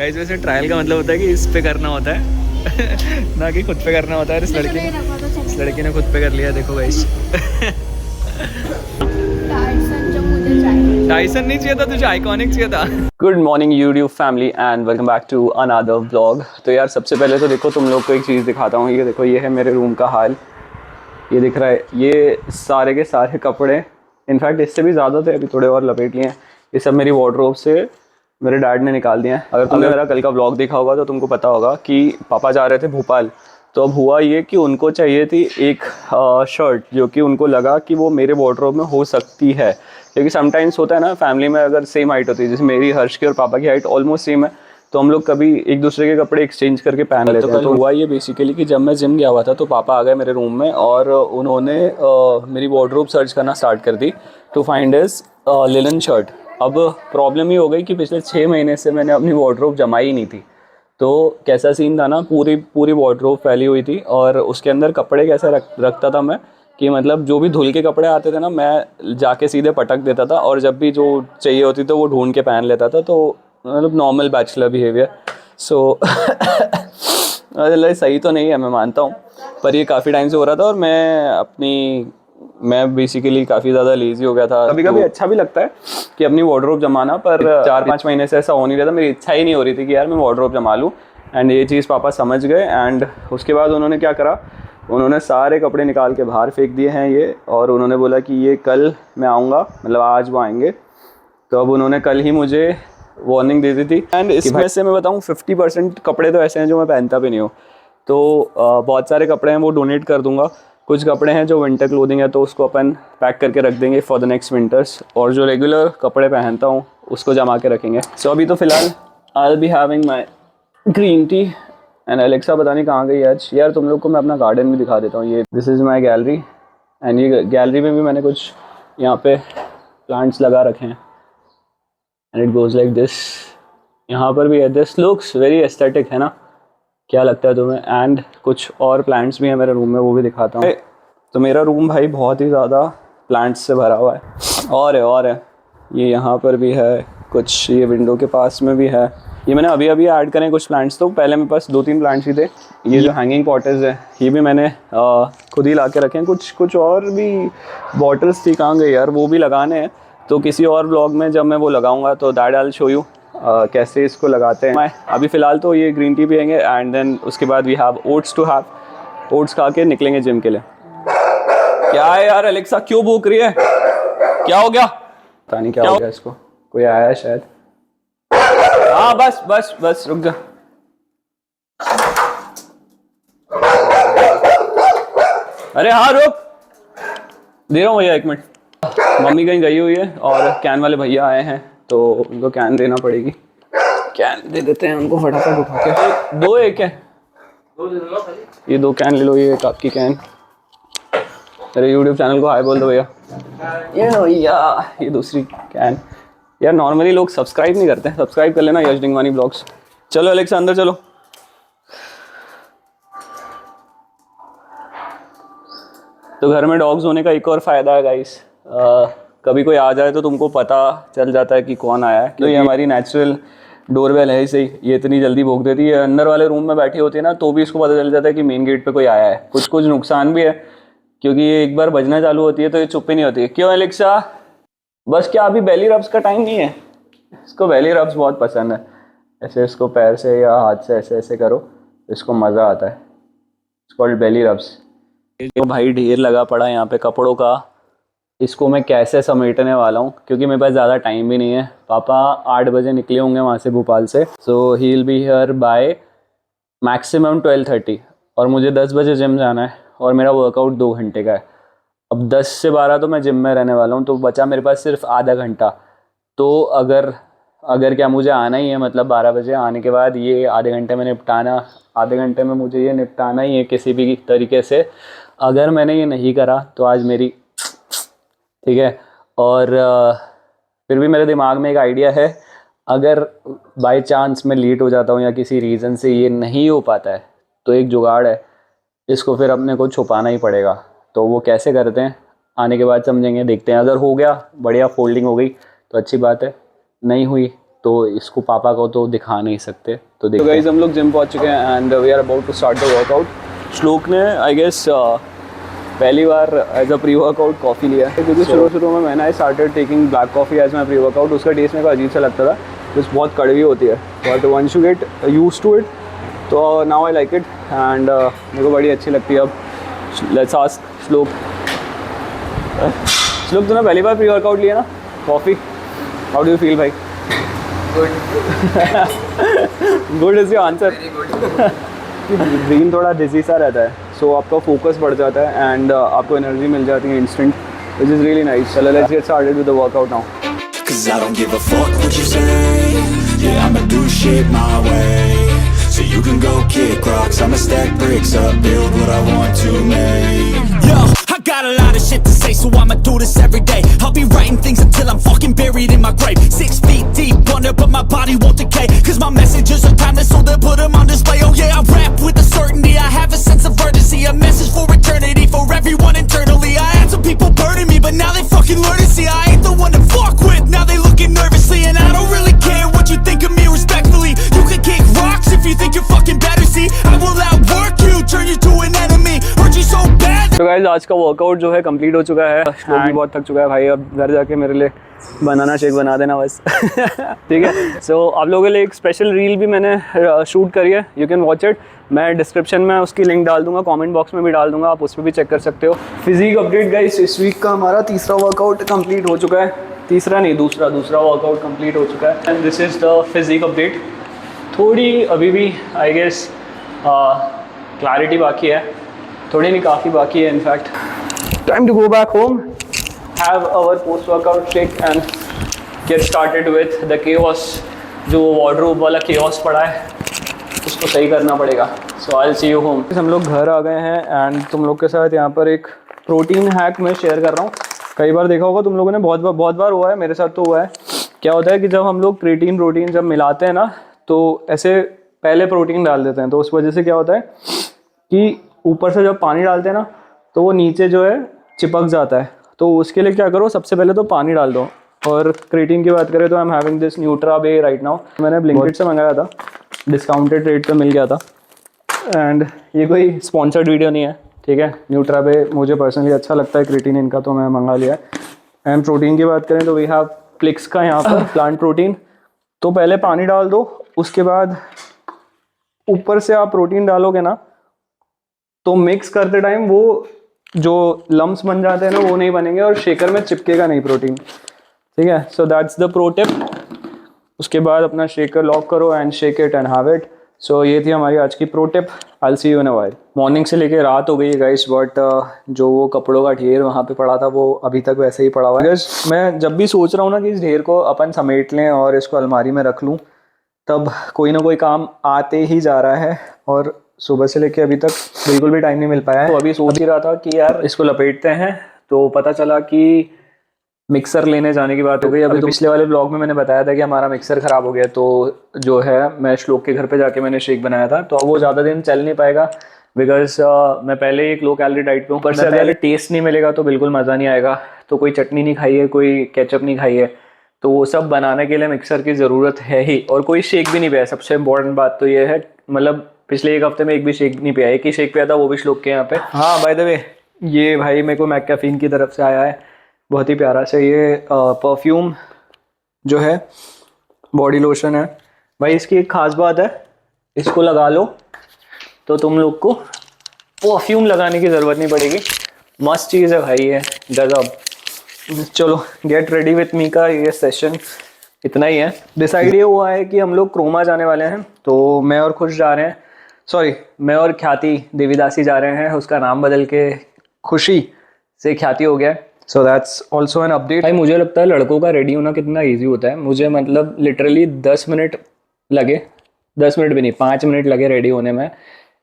Guys वैसे trial का मतलब होता है कि इस पे करना होता है ना कि खुद पे करना होता है। इस लड़की ने खुद पे कर लिया, देखो गाइस। टाइसन नहीं चाहिए था तुझे, आइकॉनिक चाहिए था। Good morning YouTube family and welcome back to another vlog. तो यार सबसे पहले तो देखो तुम लोग को एक चीज़ दिखाता हूँ। ये देखो, ये है मेरे रूम का हाल। ये दिख रहा है, ये सारे के सारे कपड़े, इनफैक्ट इससे भी ज़्यादा थे, अभी थोड़े और लपेट लिए हैं। ये सब मेरी वार्डरोब से मेरे डैड ने निकाल दिया है। अगर तुमने मेरा कल का व्लॉग देखा होगा तो तुमको पता होगा कि पापा जा रहे थे भोपाल। तो अब हुआ ये कि उनको चाहिए थी एक शर्ट जो कि उनको लगा कि वो मेरे वार्डरोब में हो सकती है, क्योंकि समटाइम्स होता है ना फैमिली में, अगर सेम हाइट होती है, जैसे मेरी, हर्ष की और पापा की हाइट ऑलमोस्ट सेम है, तो हम लोग कभी एक दूसरे के कपड़े एक्सचेंज करके पहन लेते हैं। तो हुआ ये बेसिकली कि जब मैं जिम गया हुआ था तो पापा आ गए मेरे रूम में और उन्होंने मेरी वार्डरोब सर्च करना स्टार्ट कर दी to find his linen shirt. अब प्रॉब्लम ये हो गई कि पिछले 6 महीने से मैंने अपनी वार्डरोब जमाई ही नहीं थी। तो कैसा सीन था ना, पूरी वार्डरोब फैली हुई थी और उसके अंदर कपड़े कैसे रखता था मैं कि मतलब जो भी धुल के कपड़े आते थे ना, मैं जाके सीधे पटक देता था और जब भी जो चाहिए होती तो वो ढूंढ के पहन लेता था। तो मतलब नॉर्मल बैचलर बिहेवियर। सो सही तो नहीं है, मैं मानता हूँ, पर ये काफ़ी टाइम से हो रहा था और मैं बेसिकली काफ़ी ज़्यादा लेज़ी हो गया था। कभी कभी अच्छा भी लगता है कि अपनी वार्डरोब जमाना, पर 4-5 महीने से ऐसा हो नहीं रहा था। मेरी इच्छा ही नहीं हो रही थी कि यार मैं वार्डरोब जमा लूँ। एंड ये चीज़ पापा समझ गए एंड उसके बाद उन्होंने क्या करा, उन्होंने सारे कपड़े निकाल के बाहर फेंक दिए हैं ये, और उन्होंने बोला कि ये कल मैं आऊँगा, मतलब आज वो आएंगे। तो अब उन्होंने कल ही मुझे वार्निंग दे दी थी। एंड इसमें से मैं बताऊँ 50% कपड़े तो ऐसे हैं जो मैं पहनता भी नहीं हूँ। तो बहुत सारे कपड़े हैं वो डोनेट कर दूंगा। कुछ कपड़े हैं जो विंटर क्लोथिंग है तो उसको अपन पैक करके रख देंगे फॉर द नेक्स्ट विंटर्स, और जो रेगुलर कपड़े पहनता हूँ उसको जमा के रखेंगे। सो अभी तो फिलहाल I will be having my green tea. And Alexa पता नहीं कहाँ गई आज। यार तुम लोग को मैं अपना गार्डन भी दिखा देता हूँ। ये this is my gallery and ये गैलरी में भी मैंने कुछ यहाँ पे प्लांट्स लगा रखे हैं and it goes like this. यहाँ पर भी है। दिस लुक्स वेरी एस्थेटिक, है ना? क्या लगता है तुम्हें? एंड कुछ और प्लांट्स भी हैं मेरे रूम में, वो भी दिखाता हूँ। तो मेरा रूम भाई बहुत ही ज़्यादा प्लांट्स से भरा हुआ है। और है ये यहाँ पर भी है कुछ, ये विंडो के पास में भी है। ये मैंने अभी ऐड करें कुछ प्लांट्स। तो पहले मेरे पास 2-3 प्लांट्स ही थे। ये जो हैंगिंग पॉटर्स है ये भी मैंने खुद ही ला के रखे हैं। कुछ और भी बॉटल्स थी, कहाँ गई यार, वो भी लगाने हैं। तो किसी और ब्लॉग में जब मैं वो लगाऊंगा तो that I will show you कैसे इसको लगाते हैं। मैं अभी फ़िलहाल तो ये ग्रीन टी पियेंगे एंड देन उसके बाद we have oats to have. Oats खा के निकलेंगे जिम के लिए। क्या है यार एलेक्सा, क्यों भूख रही है? क्या हो गया? पता नहीं क्या हो गया इसको, कोई आया है शायद। हाँ बस रुक जा। अरे हाँ रुक, दे रहा हूँ भैया 1 मिनट। मम्मी कहीं गई हुई है और कैन वाले भैया आए हैं तो उनको कैन देना पड़ेगी। कैन दे देते हैं उनको फटाफट उठा के। 2 एक है, ये 2 कैन ले लो, ये एक आपकी कैन। मेरे यूट्यूब चैनल को हाय बोल दो भैया। ये लो भैया, ये दूसरी कैन। यार नॉर्मली लोग सब्सक्राइब नहीं करते हैं, सब्सक्राइब कर लेना यश डिंगवानी ब्लॉग्स। चलो एलेक्सा अंदर चलो। तो घर में डॉग्स होने का एक और फ़ायदा है गाइस, कभी कोई आ जाए तो तुमको पता चल जाता है कि कौन आया है। तो ये हमारी नेचुरल डोरबेल है, इसे ये इतनी जल्दी भोंक देती है। अंदर वाले रूम में बैठी होती है ना तो भी इसको पता चल जाता है कि मेन गेट पे कोई आया है। कुछ नुकसान भी है क्योंकि ये एक बार बजना चालू होती है तो ये चुप ही नहीं होती है। क्यों एलेक्सा? बस क्या अभी बेली रब्स का टाइम नहीं है? इसको बेली रब्स बहुत पसंद है। ऐसे इसको पैर से या हाथ से ऐसे ऐसे करो, इसको मज़ा आता है। It's called belly rubs. तो भाई ढेर लगा पड़ा यहाँ पे कपड़ों का, इसको मैं कैसे समेटने वाला हूँ क्योंकि मेरे पास ज़्यादा टाइम भी नहीं है। पापा 8 बजे निकले होंगे वहाँ से भोपाल से, so he will be here by maximum 12:30 और मुझे 10 बजे जिम जाना है और मेरा वर्कआउट 2 घंटे का है। अब 10 से 12 तो मैं जिम में रहने वाला हूँ, तो बचा मेरे पास सिर्फ आधा घंटा। तो अगर क्या मुझे आना ही है, मतलब 12 बजे आने के बाद ये आधे घंटे में मुझे ये निपटाना ही है किसी भी तरीके से। अगर मैंने ये नहीं करा तो आज मेरी, ठीक है। और फिर भी मेरे दिमाग में एक आइडिया है, अगर बाय चांस मैं लेट हो जाता हूँ या किसी रीज़न से ये नहीं हो पाता है तो एक जुगाड़ है, इसको फिर अपने को छुपाना ही पड़ेगा। तो वो कैसे करते हैं आने के बाद समझेंगे, देखते हैं। अगर हो गया बढ़िया, फोल्डिंग हो गई तो अच्छी बात है, नहीं हुई तो इसको पापा को तो दिखा नहीं सकते। तो देखो गाइस, हम लोग जिम पहुंच चुके हैं and we are about to start the workout. Shlok ने आई गेस पहली बार as a pre workout coffee लिया है, क्योंकि शुरू में मैंने I started taking black coffee as my pre workout. उसका टेस्ट मेरे को अजीब सा लगता था, कुछ बहुत कड़वी होती है, but once you get used to it तो now I like it and मेरे को बड़ी अच्छी लगती है। अब लेट्स आस्क श्लोक। श्लोक, तूने पहली बार प्री वर्कआउट लिया ना coffee, how do you feel भाई? Good is your answer. Brain थोड़ा डिजी सा रहता है, सो आपका फोकस बढ़ जाता है एंड आपको एनर्जी मिल जाती है instant, which is really nice. चलो let's get started with the workout now. Cause I don't give a fuck what you say. Yeah, I'ma do shit my way. So you can go kick rocks, I'ma stack bricks up, build what I want to make. Yo, I got a lot of shit to say, so I'ma do this every day. I'll be writing things until I'm fucking buried in my grave. 6 feet deep under, but my body won't decay. Cause my messages are timeless, so they'll put them on display. Oh yeah, I rap with a certainty, I have a sense of urgency. A message for eternity, for everyone internally. I had some people burning me, but now they fucking learn to see I ain't the one to fuck with. Now they looking nervously, and I don't really care what you think of me respectfully. You can kick rocks if you think you're fucking better, see I will outwork you, turn you to an enemy, hurt you so bad. तो guys, आज का workout जो है complete हो चुका है। श्लोक भी बहुत थक चुका है भाई, अब घर जाके मेरे लिए बनाना शेक बना देना बस। ठीक है, सो आप लोगों के लिए एक स्पेशल रील भी मैंने शूट करी है, यू कैन वॉच इट। मैं डिस्क्रिप्शन में उसकी लिंक डाल दूंगा, कमेंट बॉक्स में भी डाल दूंगा, आप उस पर भी चेक कर सकते हो। फिजिक अपडेट गाइस, इस वीक का हमारा तीसरा वर्कआउट कंप्लीट हो चुका है। तीसरा नहीं, दूसरा वर्कआउट कंप्लीट हो चुका है and this is the physique update. थोड़ी अभी भी आई गेस क्लैरिटी बाकी है, थोड़ी नहीं काफ़ी बाकी है in fact. Time to go back home, have our post workout shake and get started with the chaos. जो वार्डरोब वाला केओस पड़ा है उसको सही करना पड़ेगा। So I will see you home. हम लोग घर आ गए हैं एंड तुम लोग के साथ यहाँ पर एक प्रोटीन हैक मैं शेयर कर रहा हूँ। कई बार देखा होगा तुम लोगों ने, बहुत बार हुआ है, मेरे साथ तो हुआ है। क्या होता है कि जब हम लोग प्रोटीन जब मिलाते हैं ना, तो ऐसे पहले प्रोटीन डाल देते हैं, तो उस वजह से क्या होता है कि ऊपर से जब पानी डालते हैं ना तो वो नीचे जो है चिपक जाता है। तो उसके लिए क्या करो, सबसे पहले तो पानी डाल दो। और क्रिएटिन की बात करें तो I am having this Nutrabay right now. मैंने ब्लिंकिट से मंगाया था, डिस्काउंटेड रेट पे मिल गया था एंड ये कोई स्पॉन्सर्ड वीडियो नहीं है, ठीक है। न्यूट्रा बे मुझे पर्सनली अच्छा लगता है क्रिएटिन इनका, तो मैं मंगा लिया है। एंड प्रोटीन की बात करें तो वी हैव प्लिक्स का यहाँ पर प्लांट प्रोटीन। तो पहले पानी डाल दो, उसके बाद ऊपर से आप प्रोटीन डालोगे ना, तो मिक्स करते टाइम वो जो लम्स बन जाते हैं ना वो नहीं बनेंगे और शेकर में चिपकेगा नहीं प्रोटीन, ठीक है। So that's the pro tip. उसके बाद अपना शेकर लॉक करो and shake it and have it. So ये थी हमारी आज की pro tip. I will see you in a while. Morning से लेके रात हो गई है गाइस, बट जो वो कपड़ों का ढेर वहाँ पे पड़ा था वो अभी तक वैसे ही पड़ा हुआ है। मैं जब भी सोच रहा हूँ ना कि इस ढेर को अपन समेट लें और इसको अलमारी में रख लूँ, तब कोई ना कोई काम आते ही जा रहा है और सुबह से लेके अभी तक बिल्कुल भी टाइम नहीं मिल पाया है। तो अभी सोच ही रहा था कि यार इसको लपेटते हैं, तो पता चला कि मिक्सर लेने जाने की बात हो गई। अभी तो पिछले वाले ब्लॉग में मैंने बताया था कि हमारा मिक्सर ख़राब हो गया, तो जो है मैं श्लोक के घर पे जाके मैंने शेक बनाया था, तो अब वो ज़्यादा दिन चल नहीं पाएगा बिकॉज मैं पहले एक लो कैलोरी डाइट पे हूँ। पर से पहले टेस्ट नहीं मिलेगा तो बिल्कुल मज़ा नहीं आएगा। तो कोई चटनी नहीं खाई है, कोई केचप नहीं खाई है, तो वो सब बनाने के लिए मिक्सर की ज़रूरत है ही। और कोई शेक भी नहीं पिया, सबसे इम्पोर्टेंट बात तो ये है, मतलब पिछले एक हफ्ते में एक भी शेक नहीं पिया, एक ही शेक पिया था, वो भी श्लोक के यहाँ पे। हाँ बाय द वे, ये भाई मेरे को मैककैफीन की तरफ से आया है, बहुत ही प्यारा से ये परफ्यूम जो है बॉडी लोशन है भाई। इसकी एक ख़ास बात है, इसको लगा लो तो तुम लोग को परफ्यूम लगाने की ज़रूरत नहीं पड़ेगी। मस्त चीज़ है भाई ये, गजब। चलो गेट रेडी विथ मी का ये सेशन इतना ही है। डिसाइड ये हुआ है कि हम लोग क्रोमा जाने वाले हैं, तो मैं और खुश जा रहे हैं, सॉरी मैं और ख्याति देवीदासी जा रहे हैं। उसका नाम बदल के खुशी से ख्याति हो गया। So that's also an update. भाई मुझे लगता है लड़कों का रेडी होना कितना ईजी होता है। मुझे मतलब लिटरली 10 मिनट लगे, 10 मिनट भी नहीं 5 मिनट लगे रेडी होने में।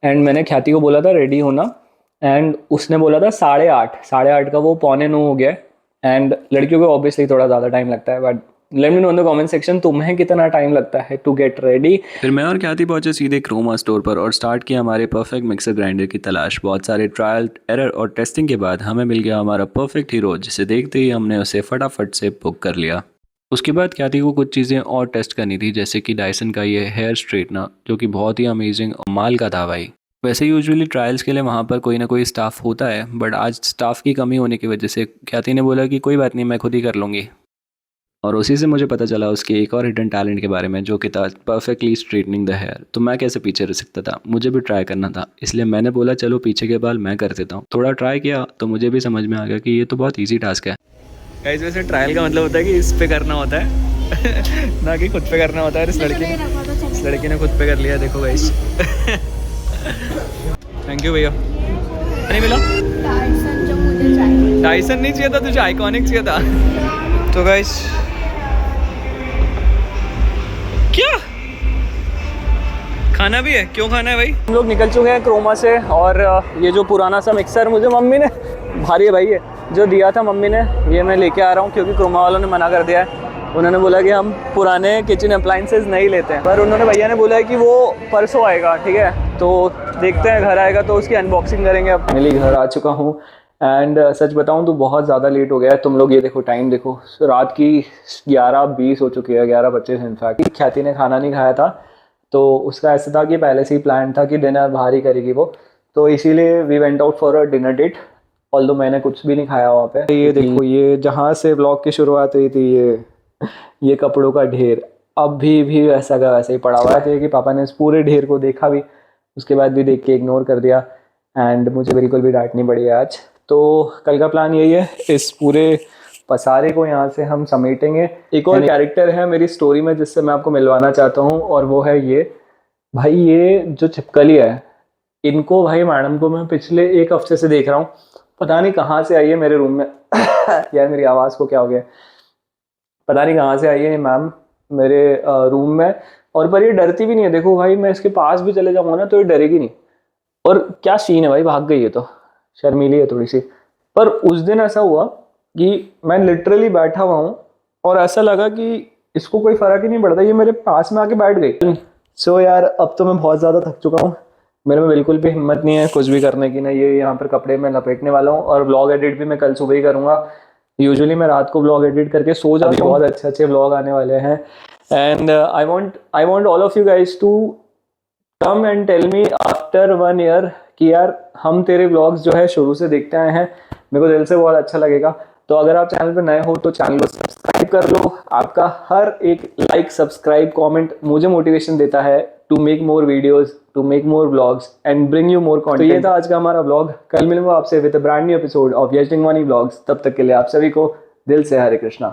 एंड मैंने ख्याति को बोला था रेडी होना, एंड उसने बोला था 8:30 का वो 8:45 हो गया। एंड लड़कियों को ऑब्वियसली थोड़ा ज़्यादा टाइम लगता है, but let me know in the comment section तुम्हें कितना टाइम लगता है टू गेट रेडी। फिर मैं और ख्याति पहुंचे सीधे क्रोमा स्टोर पर और स्टार्ट किया हमारे परफेक्ट मिक्सर ग्राइंडर की तलाश। बहुत सारे ट्रायल एरर और टेस्टिंग के बाद हमें मिल गया हमारा परफेक्ट हीरो, जिसे देखते ही हमने उसे फटाफट से बुक कर लिया। उसके बाद ख्याति को कुछ चीज़ें और टेस्ट करनी थी, जैसे कि डायसन का ये हेयर स्ट्रेटनर जो कि बहुत ही अमेजिंग माल का था भाई। वैसे यूजुअली ट्रायल्स के लिए वहाँ पर कोई ना कोई स्टाफ होता है, बट आज स्टाफ की कमी होने की वजह से ख्याति ने बोला कि कोई बात नहीं, मैं खुद ही कर लूँगी। और उसी से मुझे पता चला उसके एक और हिडन टैलेंट के बारे में, जो कि था परफेक्टली स्ट्रेटनिंग द हेयर। तो मैं कैसे पीछे रह सकता था, मुझे भी ट्राई करना था, इसलिए मैंने बोला चलो पीछे के बाल मैं कर देता हूँ। थोड़ा ट्राई किया तो मुझे भी समझ में आ गया कि ये तो बहुत ईजी टास्क है। गाइस वैसे ट्रायल का मतलब होता है कि इस पे करना होता है ना कि खुद पे करना होता है। इस लड़की ने खुद पे कर लिया, देखो गाइस। थैंक यू भैया। नहीं मिला टाइसन जो मुझे चाहिए। टाइसन नहीं चाहिए था तुझे, आइकॉनिक चाहिए था। तो गाइस क्या खाना भी है? क्यों खाना है भाई? हम लोग निकल चुके हैं क्रोमा से, और ये जो पुराना सा मिक्सर मुझे मम्मी ने, भारी है भाई ये, जो दिया था मम्मी ने, ये मैं लेके आ रहा हूँ क्योंकि क्रोमा वालों ने मना कर दिया है। उन्होंने बोला कि हम पुराने किचन अप्लाइंसेस नहीं लेते हैं, पर उन्होंने भैया ने बोला है कि वो परसों आएगा, ठीक है? तो देखते हैं, घर आएगा तो उसकी अनबॉक्सिंग करेंगे। अब फाइनली घर आ चुका हूँ, एंड सच बताऊँ तो बहुत ज़्यादा लेट हो गया है। तुम लोग ये देखो, टाइम देखो, रात की 11:20 हो चुकी है, 11:25 इनफैक्ट। ख्याति ने खाना नहीं खाया था, तो उसका ऐसा था कि पहले से ही प्लान था कि डिनर बाहर ही करेगी वो, तो इसीलिए we went out for a dinner date. Although मैंने कुछ भी नहीं खाया वहाँ पे। ये देखो, ये जहाँ से ब्लॉग की शुरुआत हुई थी, ये कपड़ों का ढेर अभी भी वैसा का वैसे ही पड़ा हुआ है कि पापा ने इस पूरे ढेर को देखा भी, उसके बाद भी देख के इग्नोर कर दिया, एंड मुझे बिल्कुल भी डांटनी पड़ी आज। तो कल का प्लान यही है, इस पूरे पसारे को यहाँ से हम समेटेंगे। एक और कैरेक्टर है मेरी स्टोरी में जिससे मैं आपको मिलवाना चाहता हूँ, और वो है ये भाई, ये जो छिपकली है, इनको भाई मैडम को मैं पिछले 1 हफ्ते से देख रहा हूँ, पता नहीं कहाँ से आई है मेरे रूम में। यार मेरी आवाज़ को क्या हो गया, पता नहीं कहाँ से आई है मैम मेरे रूम में, और पर ये डरती भी नहीं है। देखो भाई, मैं इसके पास भी चले जाऊँगा ना तो ये डरेगी नहीं। और क्या सीन है भाई, भाग गई है, तो शर्मीली है थोड़ी सी। पर उस दिन ऐसा हुआ कि मैं लिटरली बैठा हुआ हूँ और ऐसा लगा कि इसको कोई फ़र्क ही नहीं पड़ता, ये मेरे पास में आके बैठ गई। सो यार अब तो मैं बहुत ज़्यादा थक चुका हूँ, मेरे में बिल्कुल भी हिम्मत नहीं है कुछ भी करने की ना। ये यहाँ पर कपड़े में लपेटने वाला हूँ, और व्लॉग एडिट भी मैं कल सुबह ही करूँगा। यूजुअली मैं रात को व्लॉग एडिट करके सो जाता हूँ, बहुत अच्छे अच्छे व्लॉग आने वाले हैं। And I want all of you guys to come and tell me after 1 year कि यार हम तेरे व्लॉग्स जो है शुरू से देखते आए हैं, मेरे को दिल से बहुत अच्छा लगेगा। तो अगर आप चैनल पर नए हो तो चैनल को सब्सक्राइब कर लो। आपका हर एक लाइक, सब्सक्राइब, कमेंट मुझे मोटिवेशन देता है to make more videos, to make more vlogs and bring you more content. तो ये था आज का हमारा व्लॉग। कल मिलूंगा आपसे with a brand new episode of Yash Tingwani vlogs. तब तक के लिए आप सभी को दिल से हरे कृष्णा।